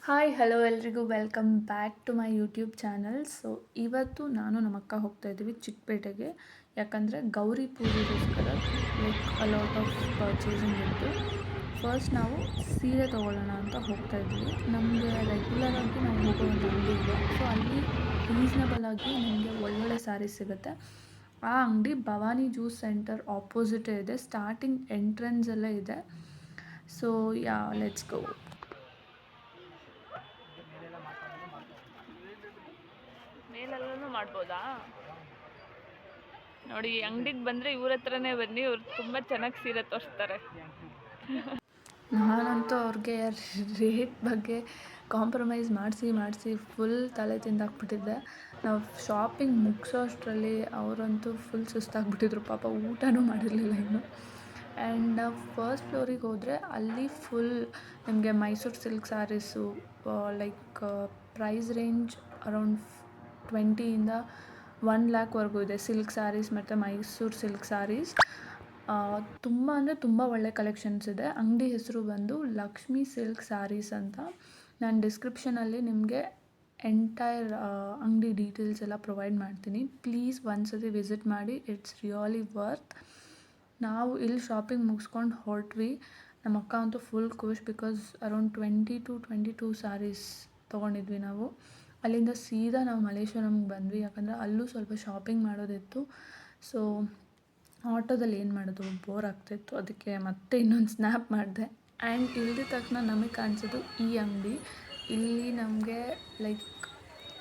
Hi hello ಎಲ್ರಿಗೂ welcome back to my YouTube channel. So ಇವತ್ತು ನಾನು ನಮ್ಮ ಅಕ್ಕ ಹೋಗ್ತಾ ಇದ್ದೀವಿ ಚಿಕ್ಕಪೇಟೆಗೆ. ಯಾಕಂದರೆ ಗೌರಿ ಪೂಜೆಗೋಸ್ಕರ ಲೈಕ್ ಲಾಟ್ ಆಫ್ ಪರ್ಚೇಸಿಂಗ್ ಇತ್ತು. ಫಸ್ಟ್ ನಾವು ಸೀರೆ ತೊಗೊಳ್ಳೋಣ ಅಂತ ಹೋಗ್ತಾ ಇದ್ವಿ. ನಮಗೆ ರೆಗ್ಯುಲರಾಗಿ ನಾವು ಹೋಗೋ ಒಂದು ಅಂಗಡಿ ಇದೆ. ಸೊ ಅಲ್ಲಿ ರೀಸ್ನಬಲ್ ಆಗಿ ನಮಗೆ ಒಳ್ಳೊಳ್ಳೆ ಸ್ಯಾರೀಸ್ ಸಿಗುತ್ತೆ. ಆ ಅಂಗಡಿ ಭವಾನಿ ಜ್ಯೂಸ್ ಸೆಂಟರ್ ಆಪೋಸಿಟೇ ಇದೆ. ಸ್ಟಾರ್ಟಿಂಗ್ ಎಂಟ್ರೆನ್ಸಲ್ಲೇ ಇದೆ. So yeah let's go. ಮೇಲೆಲ್ಲನೂ ಮಾಡ್ಬೋದಾ? ನೋಡಿ, ಅಂಗಡಿಗೆ ಬಂದರೆ ಇವ್ರ ಹತ್ರನೇ ಬನ್ನಿ, ಇವ್ರು ತುಂಬ ಚೆನ್ನಾಗಿ ಸೀರೆ ತೋರಿಸ್ತಾರೆ. ನಾನಂತೂ ಅವ್ರಿಗೆ ರೇಟ್ ಬಗ್ಗೆ ಕಾಂಪ್ರಮೈಸ್ ಮಾಡಿಸಿ ಫುಲ್ ತಲೆ ತಿಂದಾಕ್ಬಿಟ್ಟಿದ್ದೆ. ನಾವು ಶಾಪಿಂಗ್ ಮುಗಿಸೋ ಅಷ್ಟರಲ್ಲಿ ಅವರಂತೂ ಫುಲ್ ಸುಸ್ತಾಗ್ಬಿಟ್ಟಿದ್ರು. ಪಾಪ ಊಟನೂ ಮಾಡಿರಲಿಲ್ಲ ಇನ್ನು. ಆ್ಯಂಡ್ ನಾವು ಫಸ್ಟ್ ಫ್ಲೋರಿಗೆ ಹೋದರೆ ಅಲ್ಲಿ ಫುಲ್ ನಿಮಗೆ Mysore silk saris like price range around 20ಇಂದ 1 lakh ಇದೆ. ಸಿಲ್ಕ್ ಸ್ಯಾರೀಸ್ ಮತ್ತು ಮೈಸೂರು ಸಿಲ್ಕ್ ಸ್ಯಾರೀಸ್ ತುಂಬ ಅಂದರೆ ತುಂಬ ಒಳ್ಳೆ ಕಲೆಕ್ಷನ್ಸ್ ಇದೆ. ಅಂಗಡಿ ಹೆಸರು ಬಂದು ಲಕ್ಷ್ಮೀ ಸಿಲ್ಕ್ ಸ್ಯಾರೀಸ್ ಅಂತ. ನಾನು ಡಿಸ್ಕ್ರಿಪ್ಷನಲ್ಲಿ ನಿಮಗೆ ಎಂಟೈರ್ ಅಂಗಡಿ ಡೀಟೇಲ್ಸ್ ಎಲ್ಲ ಪ್ರೊವೈಡ್ ಮಾಡ್ತೀನಿ. ಪ್ಲೀಸ್ ಒಂದ್ಸತಿ ವಿಸಿಟ್ ಮಾಡಿ, ಇಟ್ಸ್ ರಿಯಲಿ ವರ್ತ್. ನಾವು ಇಲ್ಲಿ ಶಾಪಿಂಗ್ ಮುಗಿಸ್ಕೊಂಡು ಹೊರಟ್ವಿ. ನಮ್ಮ ಅಕ್ಕ ಅಂತೂ ಫುಲ್ ಖುಷ್, ಬಿಕಾಸ್ ಅರೌಂಡ್ 20 to 22 ಸ್ಯಾರೀಸ್ ತೊಗೊಂಡಿದ್ವಿ ನಾವು. ಅಲ್ಲಿಂದ ಸೀದಾ ನಾವು ಮಲ್ಲೇಶ್ವರಂಗೆ ಬಂದ್ವಿ, ಯಾಕಂದರೆ ಅಲ್ಲೂ ಸ್ವಲ್ಪ ಶಾಪಿಂಗ್ ಮಾಡೋದಿತ್ತು. ಸೊ ಆಟೋದಲ್ಲಿ ಏನು ಮಾಡೋದು, ಬೋರ್ ಆಗ್ತಾಯಿತ್ತು. ಅದಕ್ಕೆ ಮತ್ತೆ ಇನ್ನೊಂದು ಸ್ನ್ಯಾಪ್ ಮಾಡಿದೆ. ಆ್ಯಂಡ್ ಇಳಿದ ತಕ್ಷಣ ನಮಗೆ ಕಾಣಿಸೋದು ಈ ಅಂಗಡಿ. ಇಲ್ಲಿ ನಮಗೆ ಲೈಕ್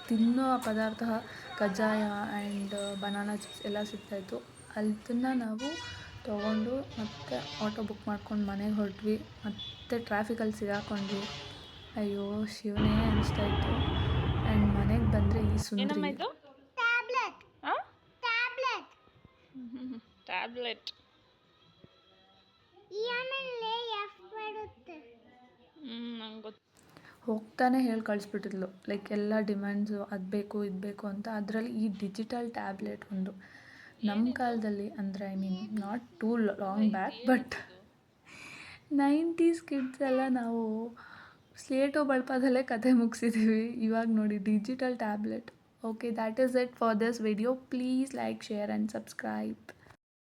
ತಿನ್ನೋ ಪದಾರ್ಥ ಕಜ್ಜಾಯ ಆ್ಯಂಡ್ ಬನಾನಾ ಚಿಪ್ಸ್ ಎಲ್ಲ ಸಿಗ್ತಾಯಿತ್ತು. ಅದನ್ನು ನಾವು ತೊಗೊಂಡು ಮತ್ತೆ ಆಟೋ ಬುಕ್ ಮಾಡ್ಕೊಂಡು ಮನೆಗೆ ಹೊರಟ್ವಿ. ಮತ್ತೆ ಟ್ರಾಫಿಕಲ್ಲಿ ಸಿಗಾಕೊಂಡ್ವಿ. ಅಯ್ಯೋ ಶಿವನೇ ಅನಿಸ್ತಾಯಿತ್ತು. ಆ್ಯಂಡ್ ಮನೆಗೆ ಬಂದರೆ ಈ ಸುಂದರಿ ಟ್ಯಾಬ್ಲೆಟ್ ನಂಗೆ ಗೊತ್ತು. ಹೋಗ್ತಾನೆ ಹೇಳಿ ಕಳಿಸ್ಬಿಟ್ಟಿದ್ಲು, ಲೈಕ್ ಎಲ್ಲ ಡಿಮ್ಯಾಂಡ್ಸು ಅದು ಬೇಕು ಇದು ಬೇಕು ಅಂತ. ಅದರಲ್ಲಿ ಈ ಡಿಜಿಟಲ್ ಟ್ಯಾಬ್ಲೆಟ್ ಒಂದು ನಮ್ಮ ಕಾಲದಲ್ಲಿ, ಅಂದರೆ I mean not two long back, but 90s kids ಎಲ್ಲ ನಾವು ಸ್ಲೇಟು ಬಳಪದಲ್ಲೇ ಕತೆ ಮುಗಿಸಿದ್ದೀವಿ. ಇವಾಗ ನೋಡಿ digital tablet. Okay, that is it for this video. Please like, share and subscribe.